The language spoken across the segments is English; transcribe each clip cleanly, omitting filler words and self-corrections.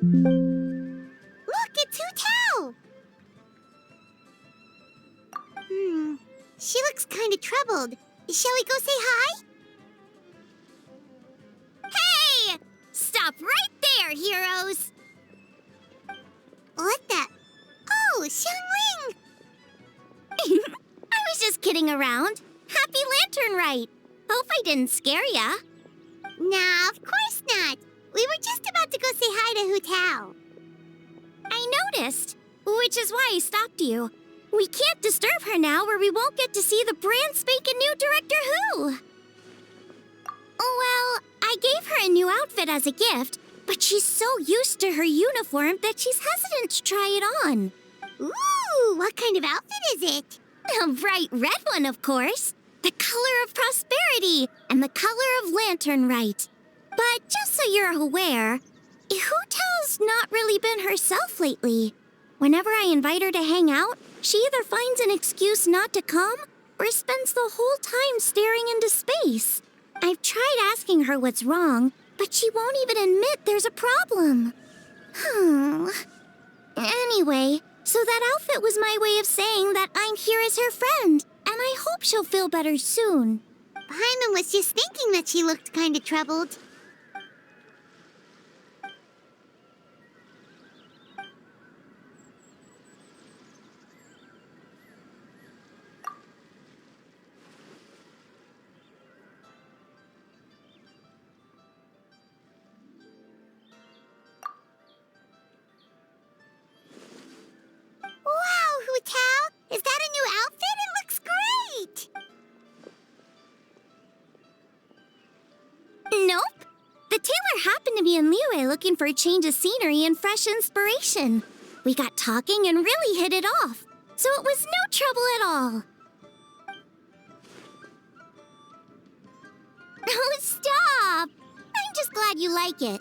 Look, it's hutao! She looks kind of troubled. Shall we go say hi? Hey! Stop right there, heroes! What the? Oh, xiangling! I was just kidding around. Happy lanternrite. Hope I didn't scare ya. Nah, of course not. We were just about to go say hi to hutao. I noticed, which is why I stopped you. We can't disturb her now or we won't get to see the brand spanking new Director Who. Well, I gave her a new outfit as a gift, but she's so used to her uniform that she's hesitant to try it on. Ooh, what kind of outfit is it? A bright red one, of course. The color of prosperity and the color of lanternrite. But just so you're aware, hutao's not really been herself lately. Whenever I invite her to hang out, she either finds an excuse not to come or spends the whole time staring into space. I've tried asking her what's wrong, but she won't even admit there's a problem. Anyway, so that outfit was my way of saying that I'm here as her friend, and I hope she'll feel better soon. Paimon was just thinking that she looked kind of troubled. Wow, hutao! Is that a new outfit? It looks great! Nope. The tailor happened to be in Liyue looking for a change of scenery and fresh inspiration. We got talking and really hit it off, so it was no trouble at all. Oh, stop! I'm just glad you like it.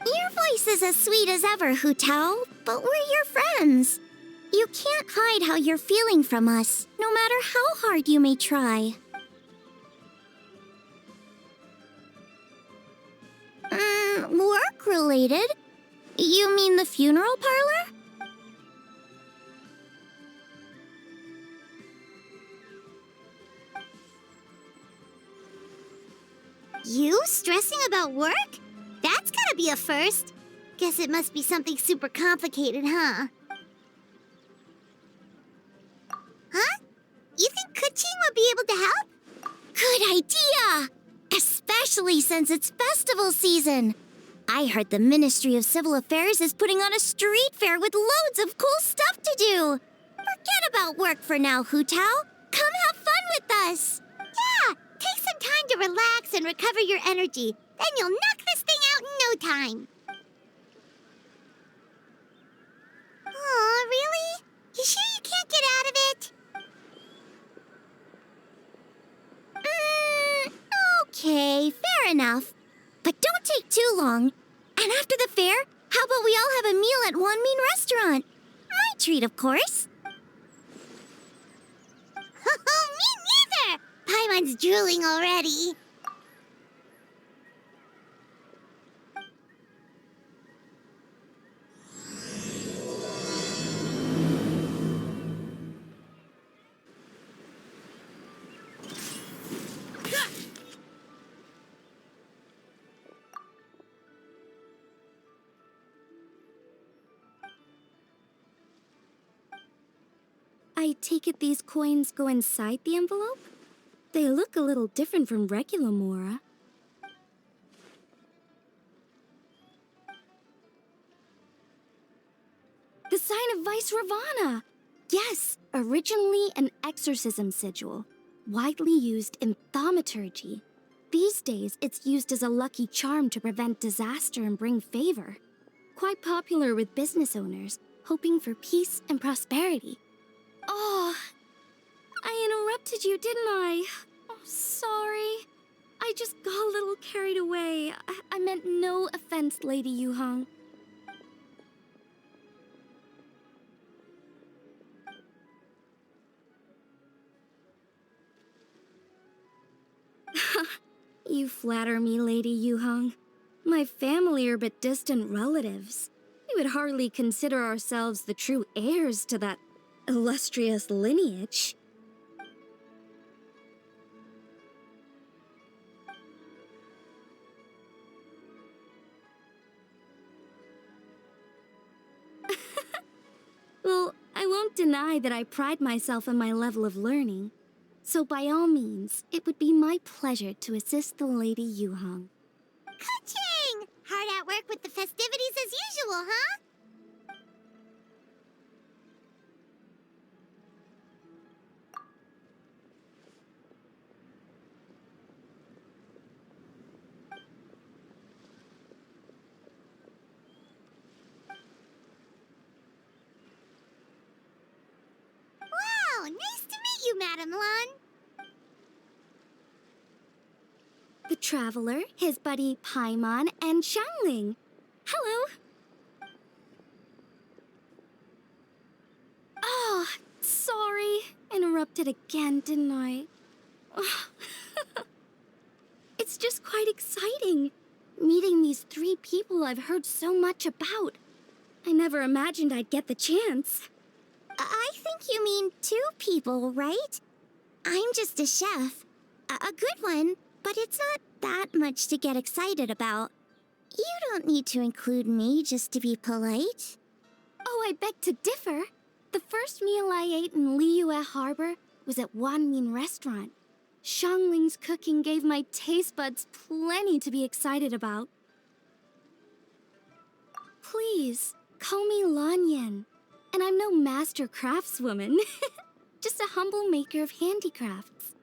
Your voice is as sweet as ever, hutao, but we're your friends. You can't hide how you're feeling from us, no matter how hard you may try. Work-related? You mean the funeral parlor? You stressing about work? That's gotta be a first. Guess it must be something super complicated, huh? Huh? You think keqing would be able to help? Good idea! Especially since it's festival season. I heard the Ministry of Civil Affairs is putting on a street fair with loads of cool stuff to do. Forget about work for now, hutao. Come have fun with us. Yeah, take some time to relax and recover your energy. Then you'll knock this thing out in no time. Aw, really? You sure you can't get out of it? Okay, fair enough. But don't take too long. And after the fair, how about we all have a meal at Wanmin restaurant? My treat, of course. Me neither! Paimon's drooling already. I take it these coins go inside the envelope? They look a little different from regular Mora. The sign of Vice Ravana! Yes, originally an exorcism sigil, widely used in thaumaturgy. These days, it's used as a lucky charm to prevent disaster and bring favor. Quite popular with business owners, hoping for peace and prosperity. Oh, I interrupted you, didn't I? Oh, sorry. I just got a little carried away. I meant no offense, Lady Yu-hung. You flatter me, Lady Yu-hung. My family are but distant relatives. We would hardly consider ourselves the true heirs to that illustrious lineage. Well, I won't deny that I pride myself on my level of learning. So by all means, it would be my pleasure to assist the Lady Yuhong. Ka-ching! Hard at work with the festivities as usual, huh? Wow, nice to meet you, Madam Lan. The Traveler, his buddy Paimon, and Xiangling. Hello! Oh, sorry. Interrupted again, didn't I? It's just quite exciting. Meeting these 3 people I've heard so much about. I never imagined I'd get the chance. I think you mean 2 people, right? I'm just a chef. A good one, but it's not that much to get excited about. You don't need to include me just to be polite. Oh, I beg to differ. The first meal I ate in Liyue Harbor was at Wanmin Restaurant. Xiangling's cooking gave my taste buds plenty to be excited about. Please, call me Lanyan. And I'm no master craftswoman. Just a humble maker of handicrafts.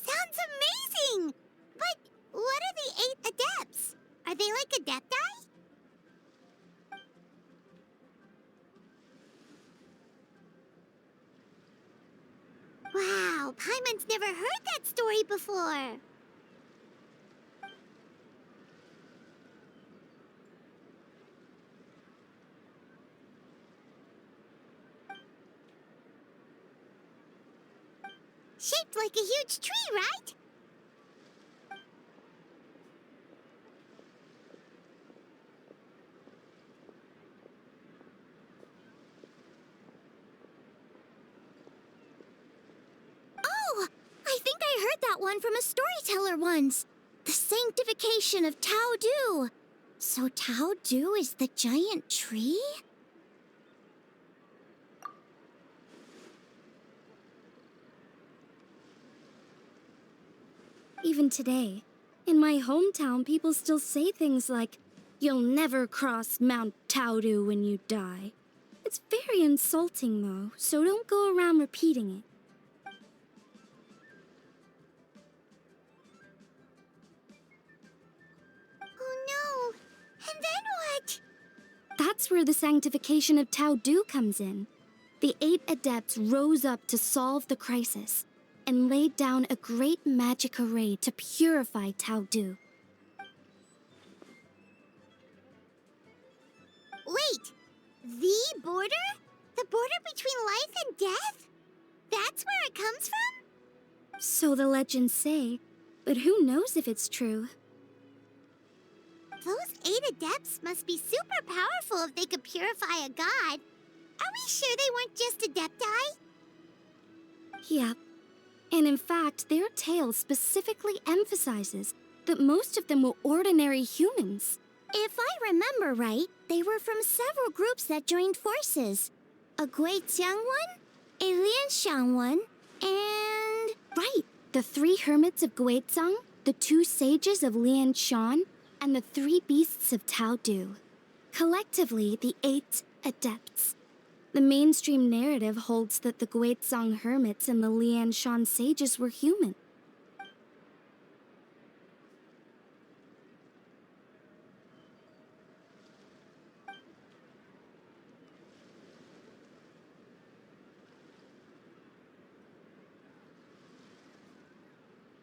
Sounds amazing! But what are the 8 adepts? Are they like adepti? Wow, Paimon's never heard that story before. Shaped like a huge tree, right? Oh, I think I heard that one from a storyteller once. The sanctification of Tao Du. So Tao Du is the giant tree? Even today, in my hometown, people still say things like, "You'll never cross Mount Taodu when you die." It's very insulting, though, so don't go around repeating it. Oh no! And then what? That's where the sanctification of Tao Du comes in. The 8 adepts rose up to solve the crisis and laid down a great magic array to purify Tao Du. Wait! The border? The border between life and death? That's where it comes from? So the legends say, but who knows if it's true? Those 8 adepts must be super powerful if they could purify a god. Are we sure they weren't just adepti? Yep. And in fact, their tale specifically emphasizes that most of them were ordinary humans. If I remember right, they were from several groups that joined forces. A 𝐒𝐲𝐽 one, a lianshan one, and... Right, the 3 hermits of 𝐒𝐲𝐽, the two sages of Lianshan, and the three beasts of Taodu. Collectively, the 8 adepts. The mainstream narrative holds that the Guizhong hermits and the Lianshan sages were human.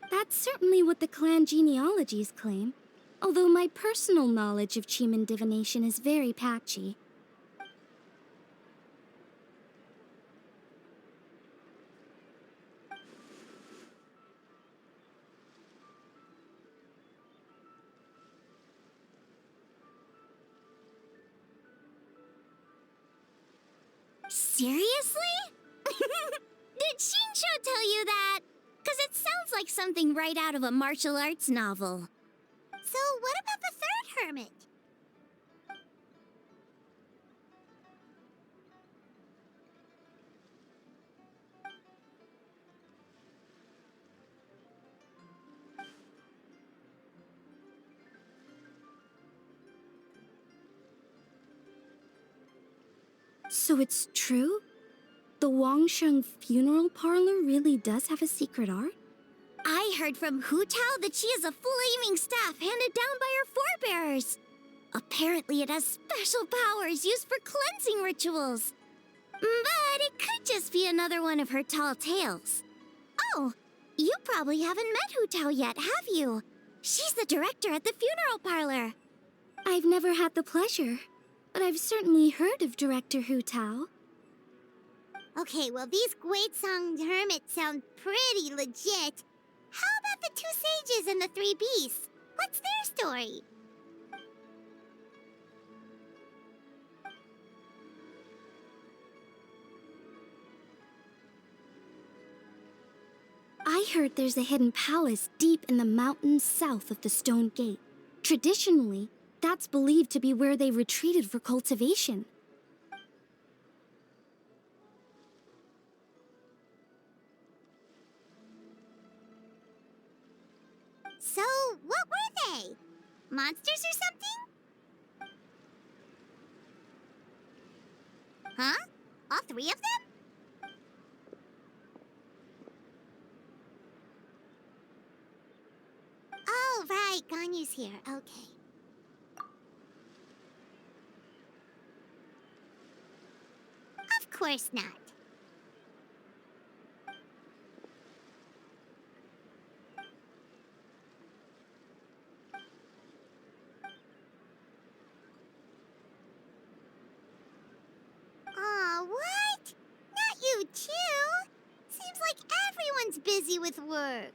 That's certainly what the clan genealogies claim, although my personal knowledge of Qimeng divination is very patchy. Seriously? Did Xinsho tell you that? Because it sounds like something right out of a martial arts novel. So what about the third hermit? So it's true? The Wangsheng funeral parlor really does have a secret art? I heard from Hutao that she has a flaming staff handed down by her forebears. Apparently it has special powers used for cleansing rituals. But it could just be another one of her tall tales. Oh, you probably haven't met Hutao yet, have you? She's the director at the funeral parlor. I've never had the pleasure, but I've certainly heard of Director Hutao. Okay, well, these Guizhong hermits sound pretty legit. How about the 2 sages and the 3 beasts? What's their story? I heard there's a hidden palace deep in the mountains south of the Stone Gate. Traditionally, that's believed to be where they retreated for cultivation. So, what were they? Monsters or something? Huh? All 3 of them? Oh, right, Ganyu's here. Okay. Of course not. Aw, what? Not you too? Seems like everyone's busy with work.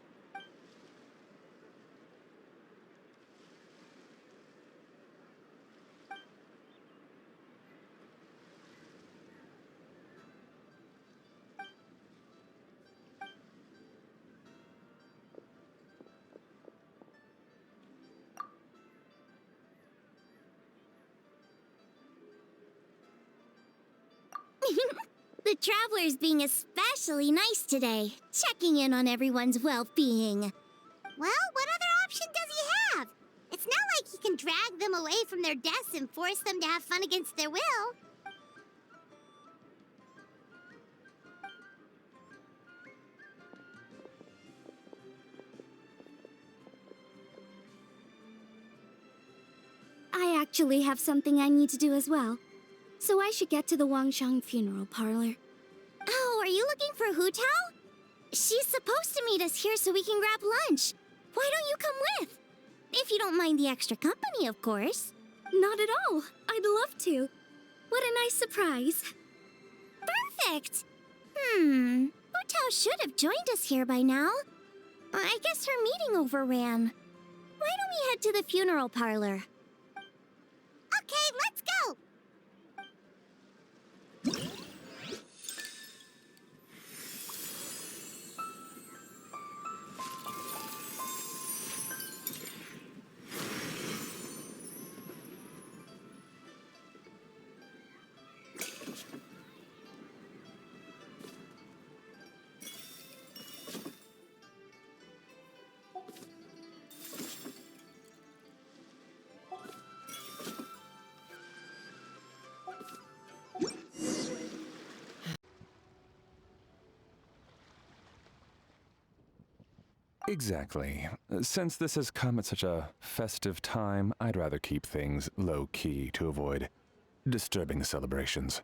The traveler's being especially nice today, checking in on everyone's well-being. Well, what other option does he have? It's not like he can drag them away from their desks and force them to have fun against their will. I actually have something I need to do as well, so I should get to the Wangsheng funeral parlor. Oh, are you looking for Hutao? She's supposed to meet us here so we can grab lunch. Why don't you come with? If you don't mind the extra company, of course. Not at all. I'd love to. What a nice surprise. Perfect. Hutao should have joined us here by now. I guess her meeting overran. Why don't we head to the funeral parlor? Okay, let's go! Exactly. Since this has come at such a festive time, I'd rather keep things low-key to avoid disturbing the celebrations.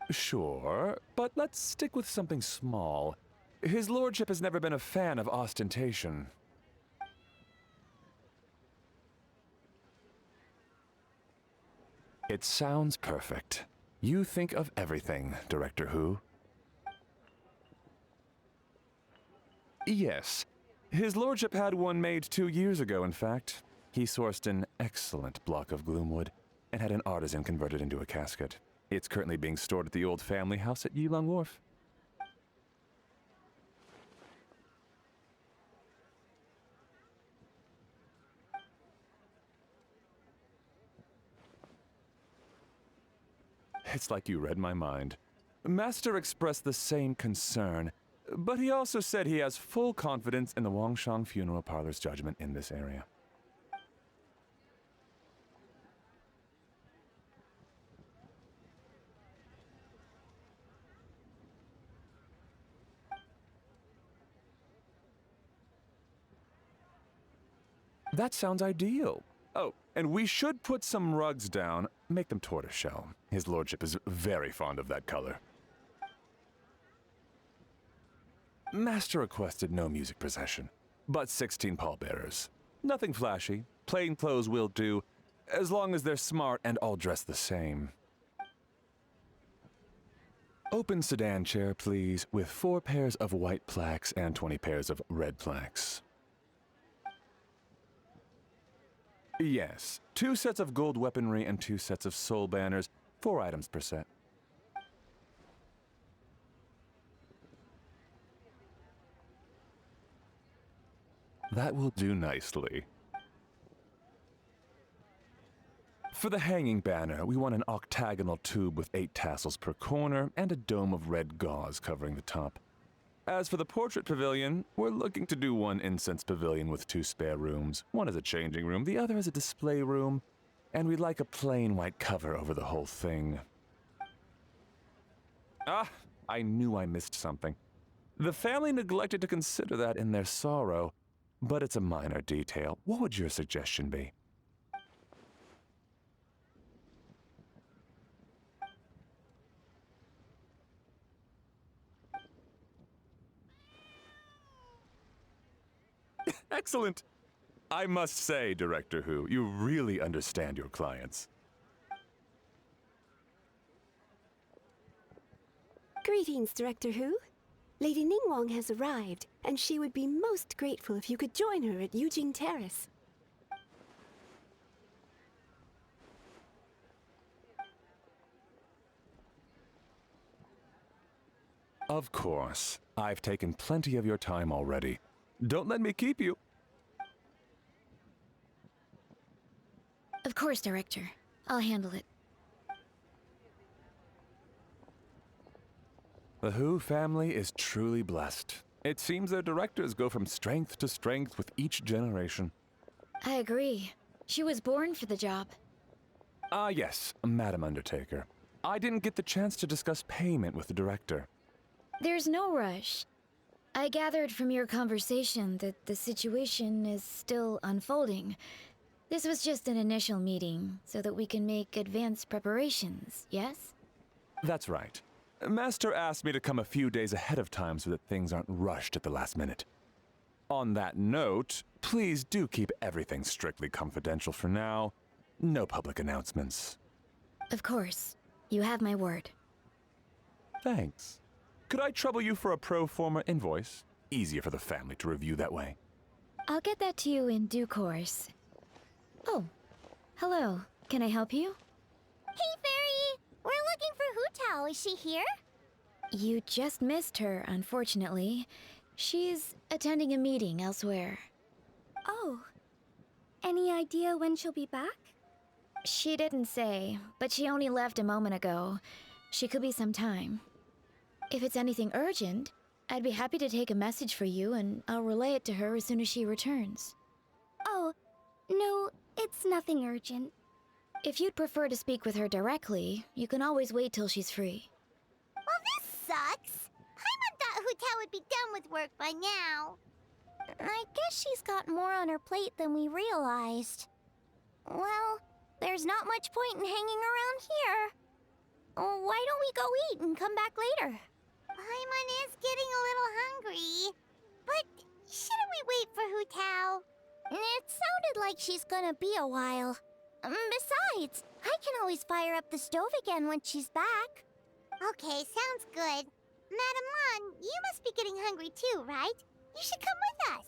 Sure, but let's stick with something small. His lordship has never been a fan of ostentation. It sounds perfect. You think of everything, Director Who. Yes. His lordship had one made 2 years ago, in fact. He sourced an excellent block of gloomwood and had an artisan convert it into a casket. It's currently being stored at the old family house at Yilong Wharf. It's like you read my mind. Master expressed the same concern, but he also said he has full confidence in the Wangshang Funeral Parlor's judgment in this area. That sounds ideal. Oh, and we should put some rugs down, make them tortoiseshell. His lordship is very fond of that color. Master requested no music procession, but 16 pallbearers. Nothing flashy, plain clothes will do, as long as they're smart and all dressed the same. Open sedan chair, please, with 4 pairs of white plaques and 20 pairs of red plaques. Yes, 2 sets of gold weaponry and 2 sets of soul banners, 4 items per set. That will do nicely. For the hanging banner, we want an octagonal tube with 8 tassels per corner and a dome of red gauze covering the top. As for the portrait pavilion, we're looking to do 1 incense pavilion with 2 spare rooms. One is a changing room, the other is a display room, and we'd like a plain white cover over the whole thing. Ah, I knew I missed something. The family neglected to consider that in their sorrow, but it's a minor detail. What would your suggestion be? Excellent! I must say, Director Who, you really understand your clients. Greetings, Director Who. Lady Ningguang has arrived, and she would be most grateful if you could join her at Yujing Terrace. Of course. I've taken plenty of your time already. Don't let me keep you. Of course, Director. I'll handle it. The Who family is truly blessed. It seems their directors go from strength to strength with each generation. I agree. She was born for the job. Ah, yes, Madam Undertaker. I didn't get the chance to discuss payment with the director. There's no rush. I gathered from your conversation that the situation is still unfolding. This was just an initial meeting, so that we can make advanced preparations, yes? That's right. Master asked me to come a few days ahead of time so that things aren't rushed at the last minute. On that note, please do keep everything strictly confidential for now. No public announcements. Of course. You have my word. Thanks. Could I trouble you for a pro forma invoice? Easier for the family to review that way. I'll get that to you in due course. Oh, hello. Can I help you? Hey, Fairy! We're looking for Hutao. Is she here? You just missed her, unfortunately. She's attending a meeting elsewhere. Oh. Any idea when she'll be back? She didn't say, but she only left a moment ago. She could be some time. If it's anything urgent, I'd be happy to take a message for you and I'll relay it to her as soon as she returns. Oh, no, it's nothing urgent. If you'd prefer to speak with her directly, you can always wait till she's free. Well, this sucks. Paimon Hutao would be done with work by now. I guess she's got more on her plate than we realized. Well, there's not much point in hanging around here. Why don't we go eat and come back later? Paimon is getting a little hungry. But shouldn't we wait for Hutao? It sounded like she's gonna be a while. Besides, I can always fire up the stove again when she's back. Okay, sounds good. Madame Lan, you must be getting hungry too, right? You should come with us.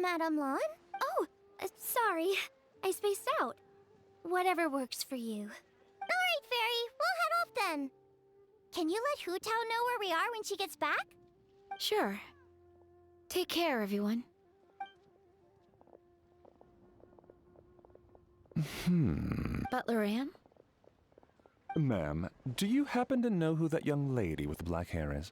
Madame Lan? Oh, sorry. I spaced out. Whatever works for you. All right, Fairy. We'll head off then. Can you let Hutao know where we are when she gets back? Sure. Take care, everyone. Butler Anne? Ma'am, do you happen to know who that young lady with the black hair is?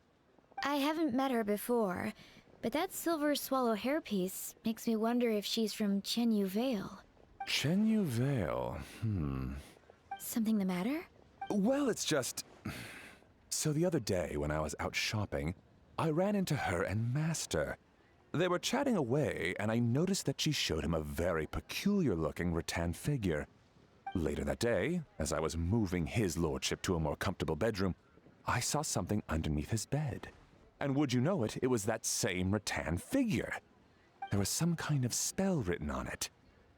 I haven't met her before, but that silver swallow hairpiece makes me wonder if she's from Qianyu Vale. Qianyu Vale, Something the matter? Well, it's just... So the other day when I was out shopping, I ran into her and Master. They were chatting away, and I noticed that she showed him a very peculiar-looking rattan figure. Later that day, as I was moving his lordship to a more comfortable bedroom, I saw something underneath his bed. And would you know it, it was that same rattan figure. There was some kind of spell written on it.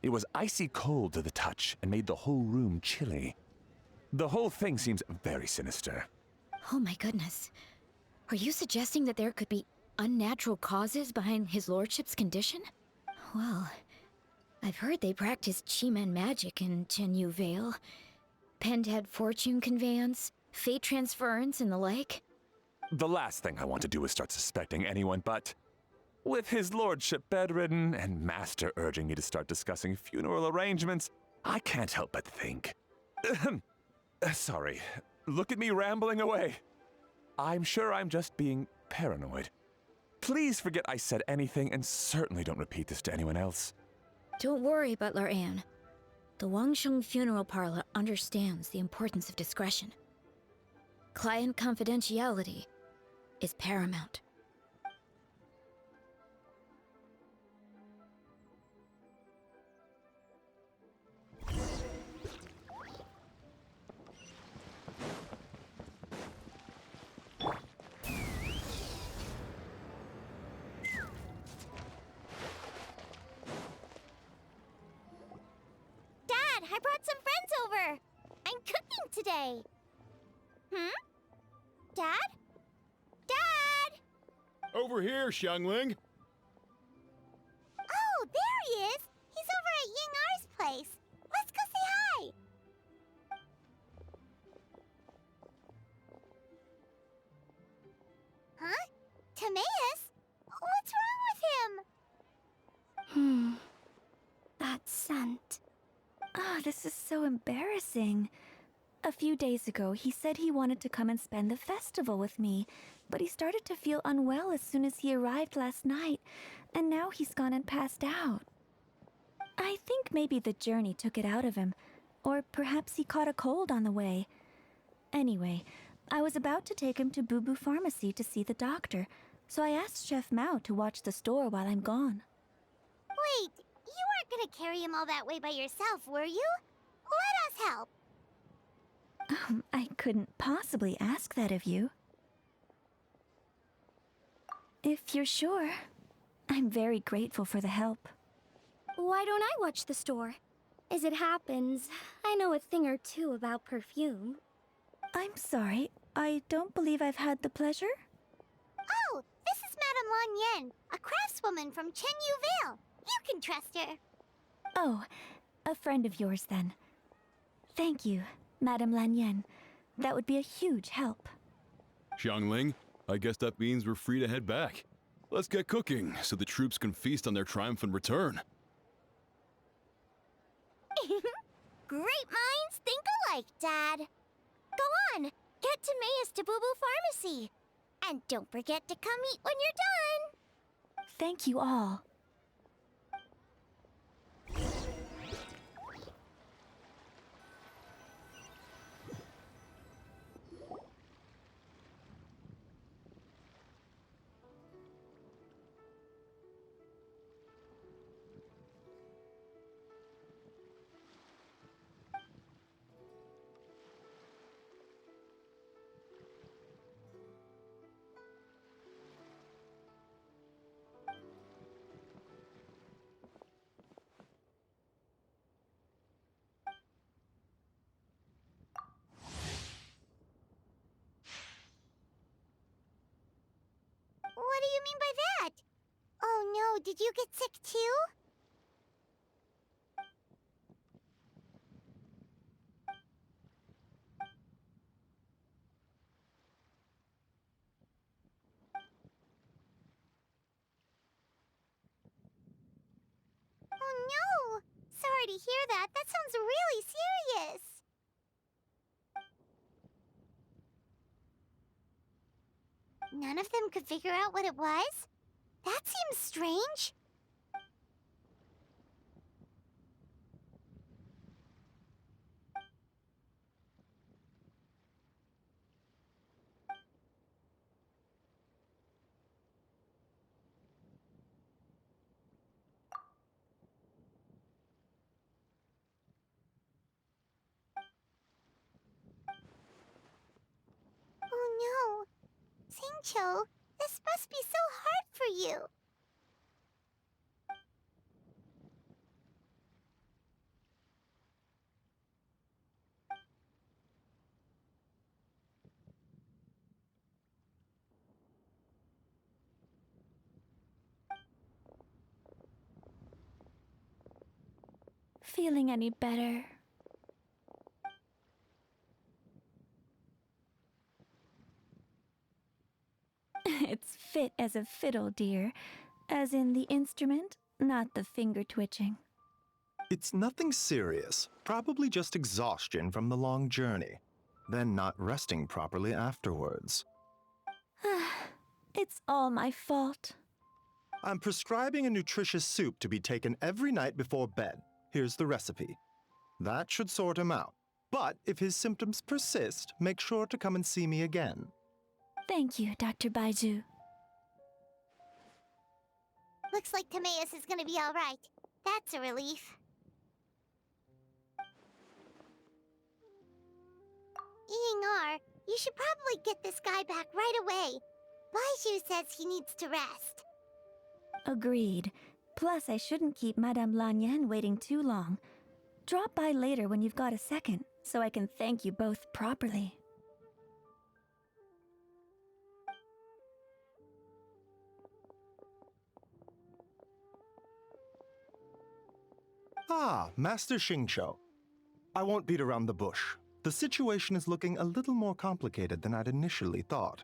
It was icy cold to the touch and made the whole room chilly. The whole thing seems very sinister. Oh my goodness. Are you suggesting that there could be unnatural causes behind his lordship's condition? Well, I've heard they practice Qi-Man magic in Qianyu Vale. Pen-head fortune conveyance, fate transference, and the like. The last thing I want to do is start suspecting anyone, but... With his lordship bedridden and Master urging me to start discussing funeral arrangements, I can't help but think. Sorry, look at me rambling away. I'm sure I'm just being paranoid. Please forget I said anything, and certainly don't repeat this to anyone else. Don't worry, Butler Anne. The Wangsheng Funeral Parlor understands the importance of discretion. Client confidentiality is paramount. Dad, I brought some friends over. I'm cooking today. Dad? Dad! Over here, xiangling. Oh, there he is. He's over at Ying-R's place. Let's go say hi. Huh? Timaeus? What's wrong with him? That scent. Ah, this is so embarrassing. A few days ago, he said he wanted to come and spend the festival with me, but he started to feel unwell as soon as he arrived last night, and now he's gone and passed out. I think maybe the journey took it out of him, or perhaps he caught a cold on the way. Anyway, I was about to take him to Boo Boo Pharmacy to see the doctor, so I asked Chef Mao to watch the store while I'm gone. Wait, you weren't gonna carry him all that way by yourself, were you? Let us help. I couldn't possibly ask that of you. If you're sure, I'm very grateful for the help. Why don't I watch the store? As it happens, I know a thing or two about perfume. I'm sorry, I don't believe I've had the pleasure. Oh, this is Madame Lanyan, a craftswoman from Qianyu Vale. You can trust her. Oh, a friend of yours then. Thank you, Madame Lanyan. That would be a huge help. Xiangling, I guess that means we're free to head back. Let's get cooking so the troops can feast on their triumphant return. Great minds think alike, Dad. Go on, get Timaeus to Boo Boo Pharmacy. And don't forget to come eat when you're done. Thank you all. too? Oh no! Sorry to hear that. That sounds really serious. None of them could figure out what it was? That seems strange. Oh no. 𝐿𝐴𝐵𝐶𝐿, this must be so hard for you. Feeling any better? It's fit as a fiddle, dear. As in the instrument, not the finger twitching. It's nothing serious, probably just exhaustion from the long journey, then not resting properly afterwards. It's all my fault. I'm prescribing a nutritious soup to be taken every night before bed. Here's the recipe. That should sort him out. But if his symptoms persist, make sure to come and see me again. Thank you, Dr. Baizhu. Looks like Timaeus is gonna be alright. That's a relief. Eing, you should probably get this guy back right away. Baizhu says he needs to rest. Agreed. Plus, I shouldn't keep Madame Lanyan waiting too long. Drop by later when you've got a second, so I can thank you both properly. Ah, Master Xingqiu. I won't beat around the bush. The situation is looking a little more complicated than I'd initially thought.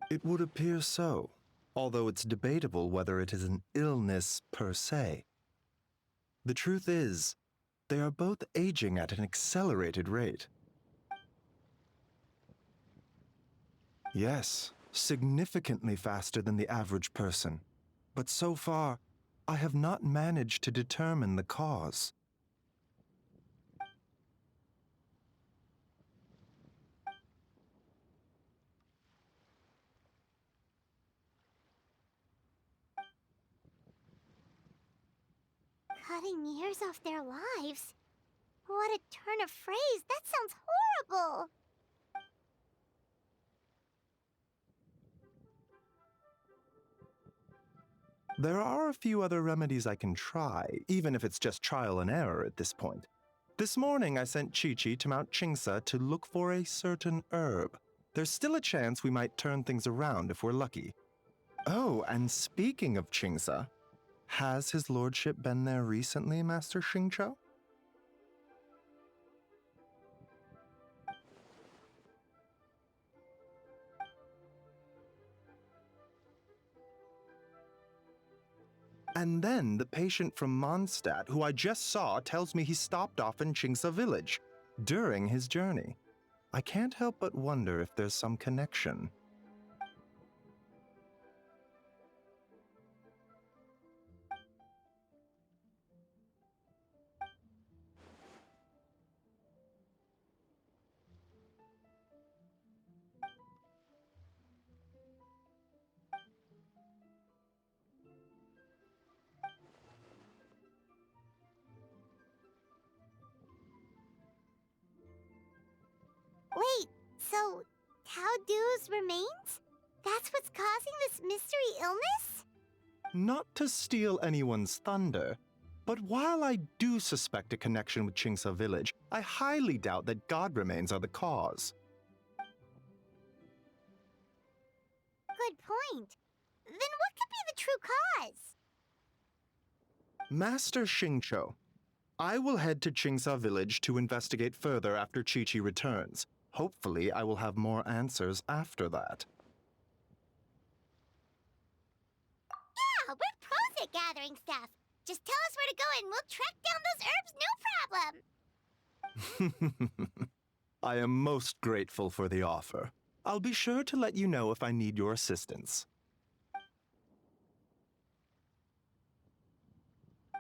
It would appear so, although it's debatable whether it is an illness per se. The truth is, they are both aging at an accelerated rate. Yes, significantly faster than the average person. But so far, I have not managed to determine the cause. Cutting years off their lives? What a turn of phrase! That sounds horrible! There are a few other remedies I can try, even if it's just trial and error at this point. This morning I sent Qiqi to Mount Qingce to look for a certain herb. There's still a chance we might turn things around if we're lucky. Oh, and speaking of Qingce, has his lordship been there recently, Master Xingqiu? And then the patient from Mondstadt, who I just saw, tells me he stopped off in Qingce village during his journey. I can't help but wonder if there's some connection. Wait, so 𝐿𝐴𝐵𝐻 remains? That's what's causing this mystery illness? Not to steal anyone's thunder, But while I do suspect a connection with 𝐭 village, I highly doubt that god remains are the cause. Good point. Then what could be the true cause? Master Xingqiu, I will head to 𝐿 village to investigate further after Qiqi returns. Hopefully, I will have more answers after that. Yeah, we're pros at gathering stuff. Just tell us where to go and we'll track down those herbs, no problem. I am most grateful for the offer. I'll be sure to let you know if I need your assistance.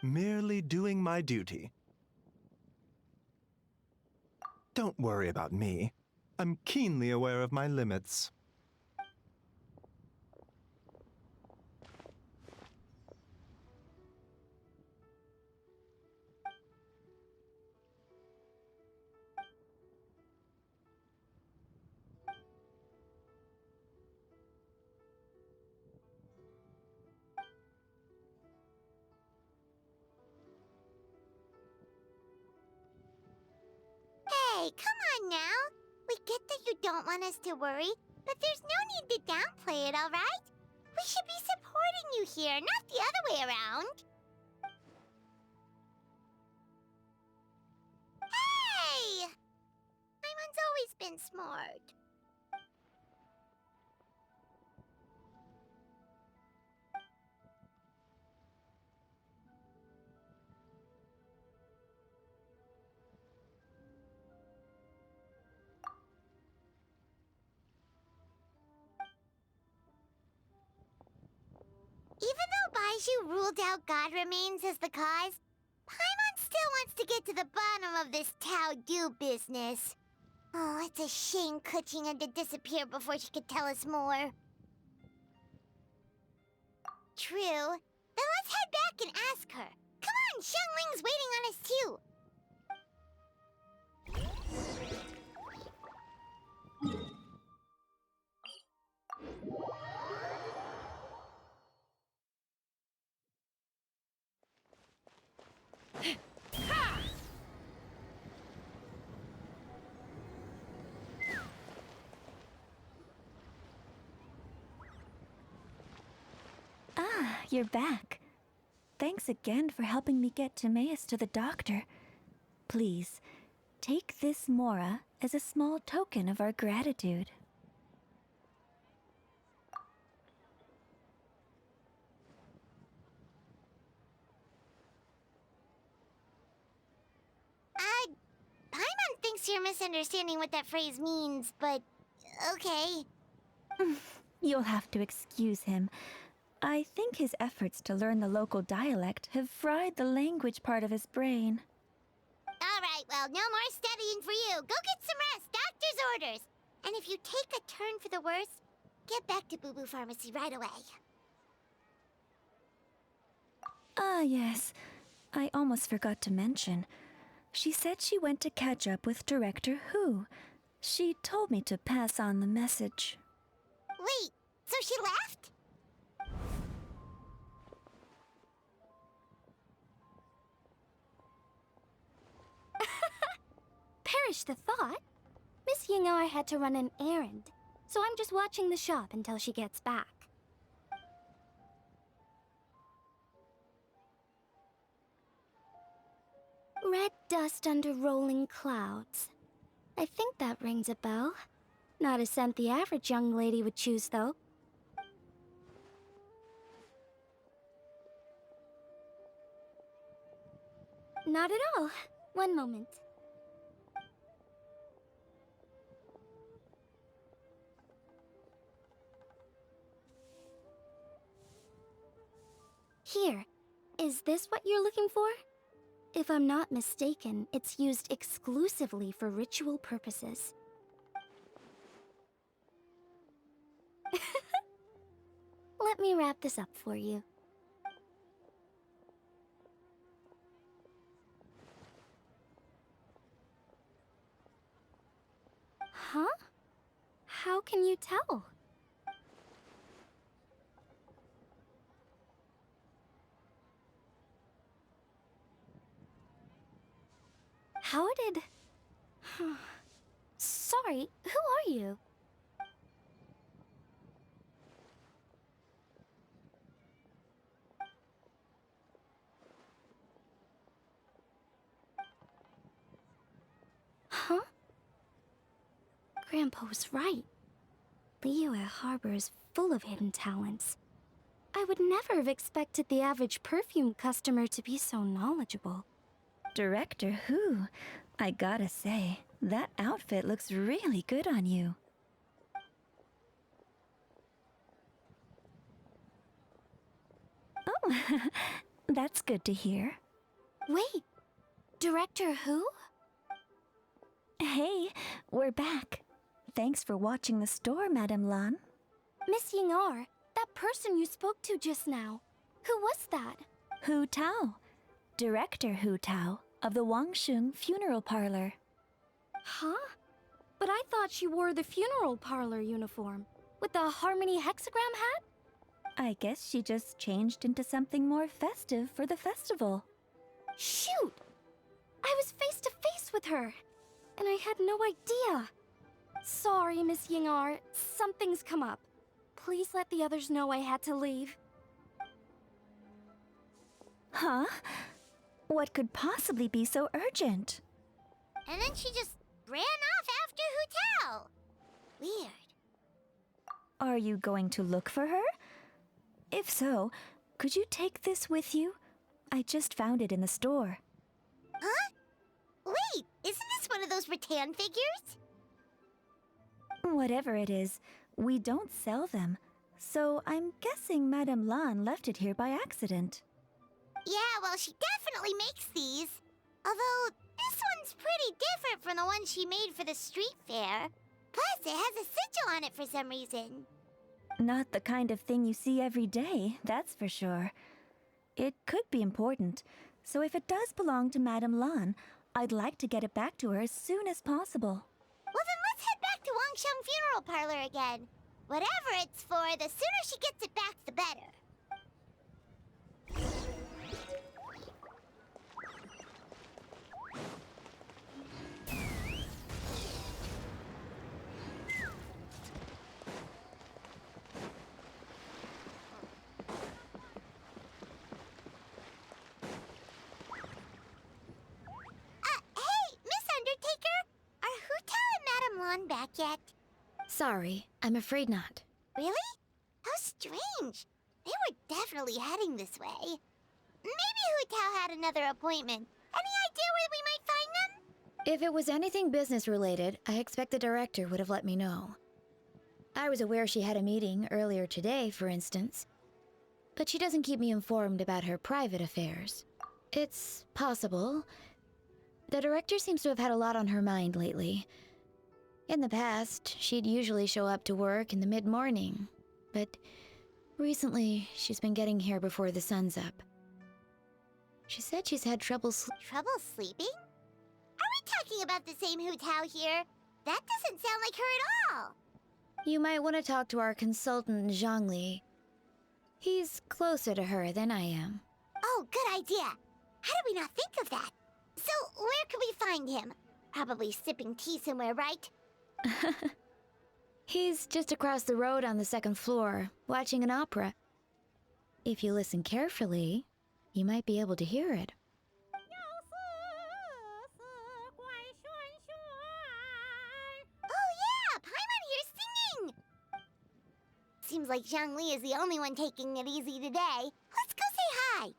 Merely doing my duty. Don't worry about me. I'm keenly aware of my limits. Hey, come on now. We get that you don't want us to worry, but there's no need to downplay it, all right? We should be supporting you here, not the other way around. Hey! Paimon's always been smart. Even though Baizhu ruled out God remains as the cause, Paimon still wants to get to the bottom of this Tao-Do business. Oh, it's a shame Keqing had to disappear before she could tell us more. True. Then let's head back and ask her. Come on, Xiangling's waiting on us too. Ah, you're back. Thanks again for helping me get Timaeus to the doctor. Please, take this Mora as a small token of our gratitude. Paimon thinks you're misunderstanding what that phrase means, but okay. You'll have to excuse him. I think his efforts to learn the local dialect have fried the language part of his brain. All right, well, no more studying for you. Go get some rest, doctor's orders. And if you take a turn for the worse, get back to Boo Boo Pharmacy right away. Ah, yes. I almost forgot to mention. She said she went to catch up with Director Hu. She told me to pass on the message. Wait, so she left? Perish the thought. Miss Ying and I had to run an errand, so I'm just watching the shop until she gets back. Red dust under rolling clouds. I think that rings a bell. Not a scent the average young lady would choose, though. Not at all. One moment. Here. Is this what you're looking for? If I'm not mistaken, it's used exclusively for ritual purposes. Let me wrap this up for you. Huh? How can you tell? How did... Sorry, who are you? Huh? Grandpa was right. Liyue Harbor is full of hidden talents. I would never have expected the average perfume customer to be so knowledgeable. Director Who? I gotta say, that outfit looks really good on you. Oh, that's good to hear. Wait, Director Who? Hey, we're back. Thanks for watching the store, Madame Lan. Miss Ying-Er, that person you spoke to just now. Who was that? Hutao. Director Hutao of the Wangsheng Funeral Parlor. Huh? But I thought she wore the funeral parlor uniform, with the Harmony hexagram hat? I guess she just changed into something more festive for the festival. Shoot! I was face to face with her, and I had no idea. Sorry, Miss Ying-Er, something's come up. Please let the others know I had to leave. Huh? What could possibly be so urgent? And then she just ran off after Hutao. Weird. Are you going to look for her? If so, could you take this with you? I just found it in the store. Huh? Wait, isn't this one of those rattan figures? Whatever it is, we don't sell them. So I'm guessing Madame Lan left it here by accident. Yeah, well, she definitely makes these. Although, this one's pretty different from the one she made for the street fair. Plus, it has a sigil on it for some reason. Not the kind of thing you see every day, that's for sure. It could be important, so if it does belong to Madame Lan, I'd like to get it back to her as soon as possible. Well, then let's head back to Wangsheng Funeral Parlor again. Whatever it's for, the sooner she gets it back, the better. Hey, Miss Undertaker! Are Hutao and Madame Lan back yet? Sorry, I'm afraid not. Really? How strange. They were definitely heading this way. Maybe Hutao had another appointment. Any idea where we might find them? If it was anything business related, I expect the director would have let me know. I was aware she had a meeting earlier today, for instance. But she doesn't keep me informed about her private affairs. It's possible. The director seems to have had a lot on her mind lately. In the past, she'd usually show up to work in the mid-morning. But recently, she's been getting here before the sun's up. She said she's had trouble Trouble sleeping? Are we talking about the same Hutao here? That doesn't sound like her at all. You might want to talk to our consultant, Zhongli. He's closer to her than I am. Oh, good idea. How did we not think of that? So, where could we find him? Probably sipping tea somewhere, right? He's just across the road on the second floor, watching an opera. If you listen carefully, you might be able to hear it. Oh yeah, Paimon here's singing! Seems like Zhongli is the only one taking it easy today. Let's go say hi!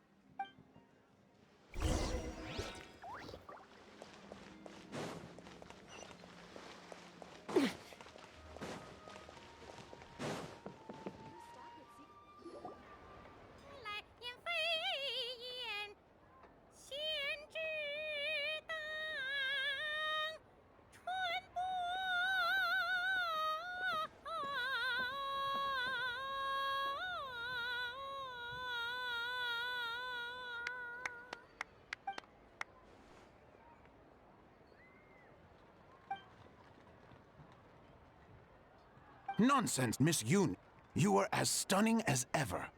Nonsense, Miss Yoon. You are as stunning as ever.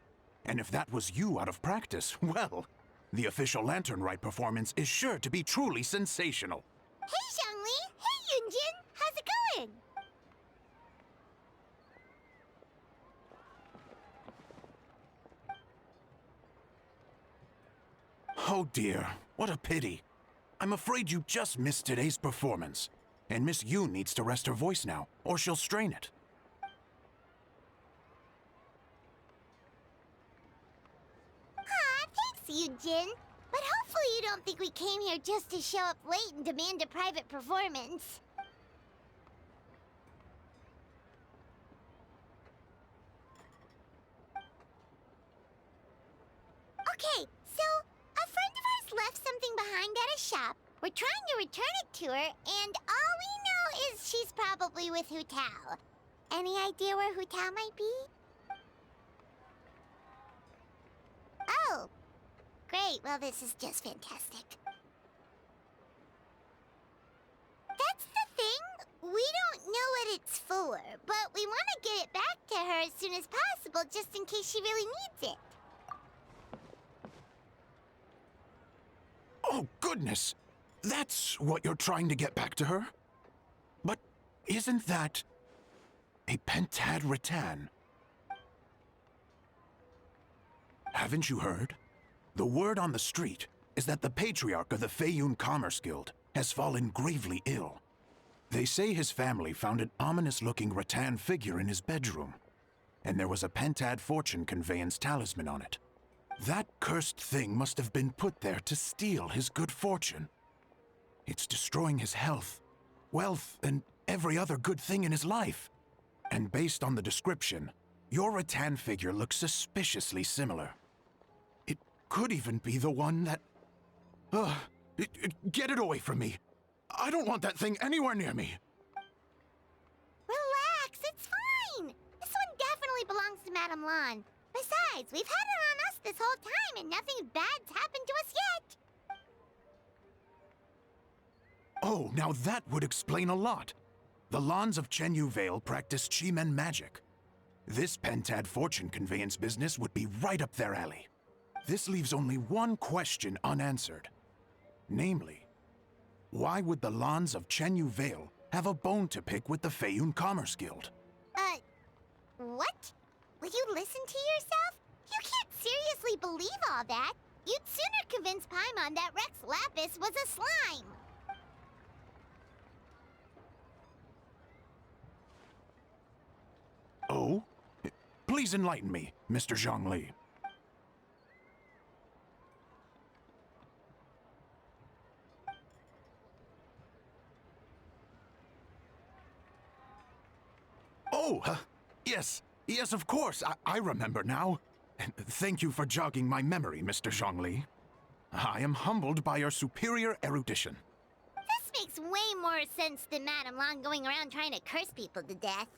And if that was you out of practice, well, The official lanternrite performance is sure to be truly sensational. Hey, Zhongli! Hey, Yunjin! How's it going? Oh dear, what a pity. I'm afraid you just missed today's performance. And Miss Yoon needs to rest her voice now, or she'll strain it. Aw, thanks, Yunjin. But hopefully you don't think we came here just to show up late and demand a private performance. Okay, so a friend of ours left something behind at a shop. We're trying to return it to her, and all we know is she's probably with Hutao. Any idea where Hutao might be? Oh, great. Well, this is just fantastic. That's the thing. We don't know what it's for, but we want to get it back to her as soon as possible, just in case she really needs it. Oh, goodness! That's what you're trying to get back to her? But isn't that a pentad rattan? Haven't you heard? The word on the street is that the patriarch of the Feiyun Commerce Guild has fallen gravely ill. They say his family found an ominous-looking rattan figure in his bedroom, and there was a pentad fortune conveyance talisman on it. That cursed thing must have been put there to steal his good fortune. It's destroying his health, wealth, and every other good thing in his life. And based on the description, your rattan figure looks suspiciously similar. It could even be the one that... get it away from me. I don't want that thing anywhere near me. Relax, it's fine. This one definitely belongs to Madame Lan. Besides, we've had it on us this whole time and nothing bad's happened to us yet. Oh, now that would explain a lot. The Lans of Chenyu Vale practice Chi-Men magic. This pentad fortune conveyance business would be right up their alley. This leaves only one question unanswered. Namely, why would the Lans of Chenyu Vale have a bone to pick with the Feiyun Commerce Guild? What? Will you listen to yourself? You can't seriously believe all that. You'd sooner convince Paimon that Rex Lapis was a slime. Oh? Please enlighten me, Mr. Zhongli. Oh, yes. Yes, of course. I remember now. Thank you for jogging my memory, Mr. Zhongli. I am humbled by your superior erudition. This makes way more sense than Madame Lan going around trying to curse people to death.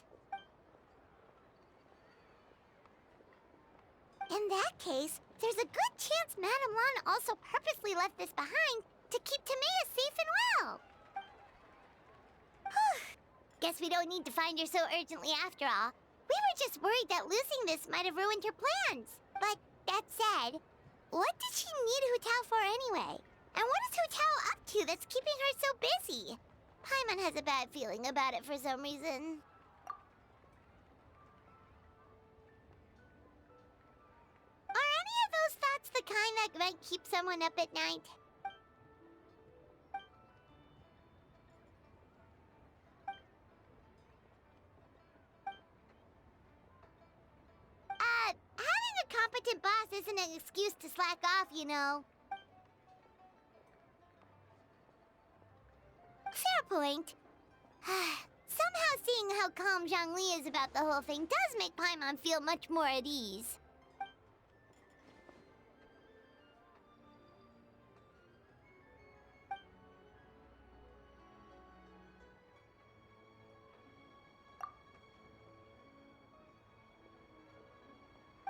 In that case, there's a good chance Madame Lan also purposely left this behind to keep Timea safe and well. Whew. Guess we don't need to find her so urgently after all. We were just worried that losing this might have ruined her plans. But that said, what did she need Hutao for anyway? And what is Hutao up to that's keeping her so busy? Paimon has a bad feeling about it for some reason. Are any of those thoughts the kind that might keep someone up at night? Having a competent boss isn't an excuse to slack off, you know. Fair point. Somehow seeing how calm Zhongli is about the whole thing does make Paimon feel much more at ease.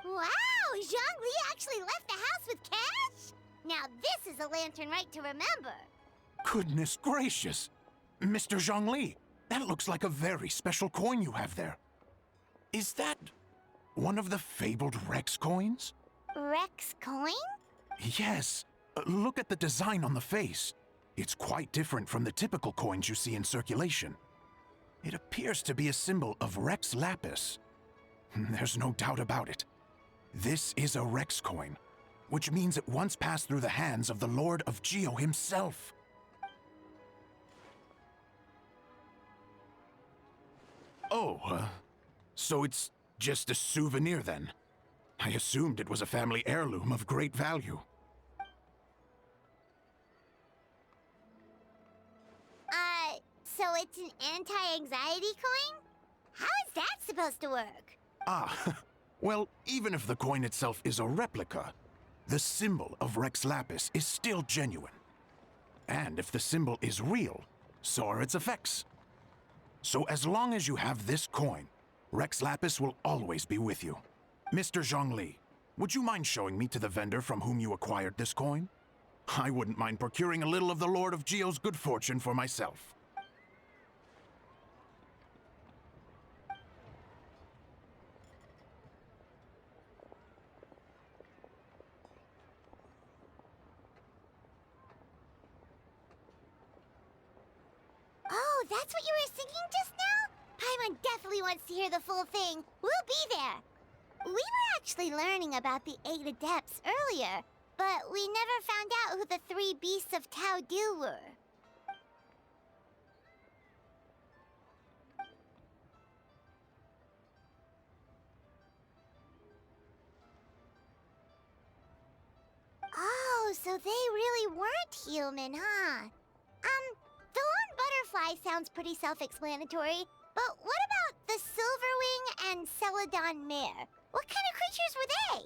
Wow! Zhongli actually left the house with cash? Now this is a lanternrite to remember. Goodness gracious! Mr. Zhongli, that looks like a very special coin you have there. Is that one of the fabled Rex coins? Rex coin? Yes, Look at the design on the face. It's quite different from the typical coins you see in circulation. It appears to be a symbol of Rex Lapis. There's no doubt about it. This is a Rex coin, which means it once passed through the hands of the Lord of Geo himself. Oh, so it's just a souvenir then? I assumed it was a family heirloom of great value. So it's an anti-anxiety coin? How is that supposed to work? Well, even if the coin itself is a replica, the symbol of Rex Lapis is still genuine. And if the symbol is real, so are its effects. So as long as you have this coin, Rex Lapis will always be with you. Mr. Zhongli, would you mind showing me to the vendor from whom you acquired this coin? I wouldn't mind procuring a little of the Lord of Geo's good fortune for myself. Oh, that's what you were singing just now? Paimon definitely wants to hear the full thing. We'll be there. We were actually learning about the 8 adepts earlier, but we never found out who the 3 beasts of Tao Du were. Oh, so they really weren't human, huh? The lone butterfly sounds pretty self-explanatory, but what about the Silverwing and Celadon mare? What kind of creatures were they?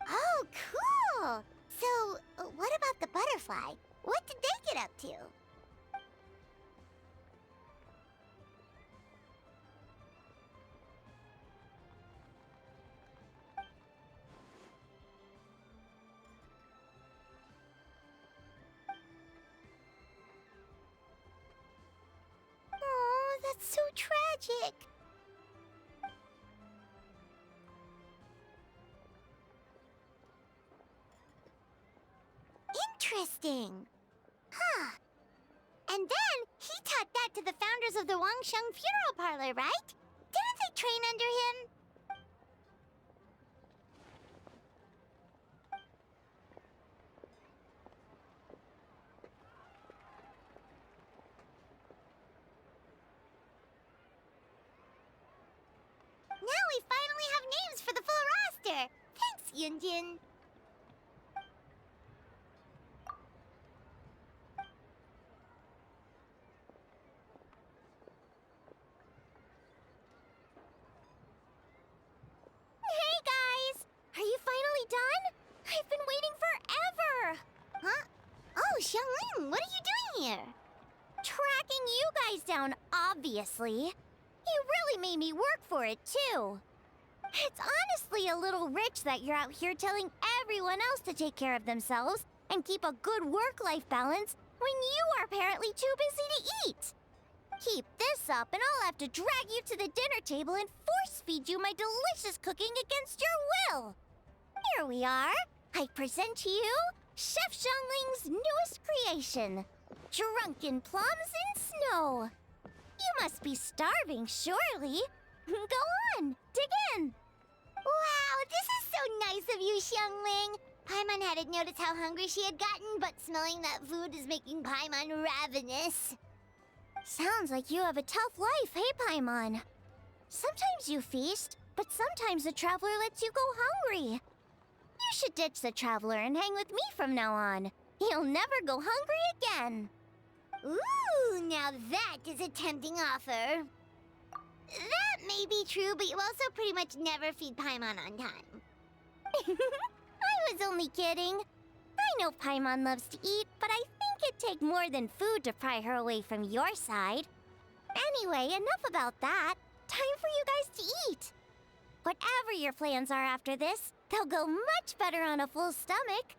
Oh, cool! So, what about the butterfly? What did they get up to? Oh, that's so tragic. Interesting. Huh. And then he taught that to the founders of the Wangsheng Funeral Parlor, right? Didn't they train under him? Now we finally have names for the full roster. Thanks, Yunjin. Hey, guys! Are you finally done? I've been waiting forever! Huh? Oh, Xiangling, what are you doing here? Tracking you guys down, obviously. You really made me work for it, too. It's honestly a little rich that you're out here telling everyone else to take care of themselves and keep a good work-life balance when you are apparently too busy to eat. Keep this up and I'll have to drag you to the dinner table and force-feed you my delicious cooking against your will. Here we are. I present to you Chef Xiangling's newest creation, Drunken Plums in Snow. You must be starving, surely. Go on, dig in. Wow, this is so nice of you, Xiangling. Paimon hadn't noticed how hungry she had gotten, but smelling that food is making Paimon ravenous. Sounds like you have a tough life, hey, Paimon? Sometimes you feast, but sometimes the traveler lets you go hungry. You should ditch the traveler and hang with me from now on. You'll never go hungry again. Ooh, now that is a tempting offer. That may be true, but you also pretty much never feed Paimon on time. I was only kidding. I know Paimon loves to eat, but I think it'd take more than food to pry her away from your side. Anyway, enough about that. Time for you guys to eat. Whatever your plans are after this, they'll go much better on a full stomach.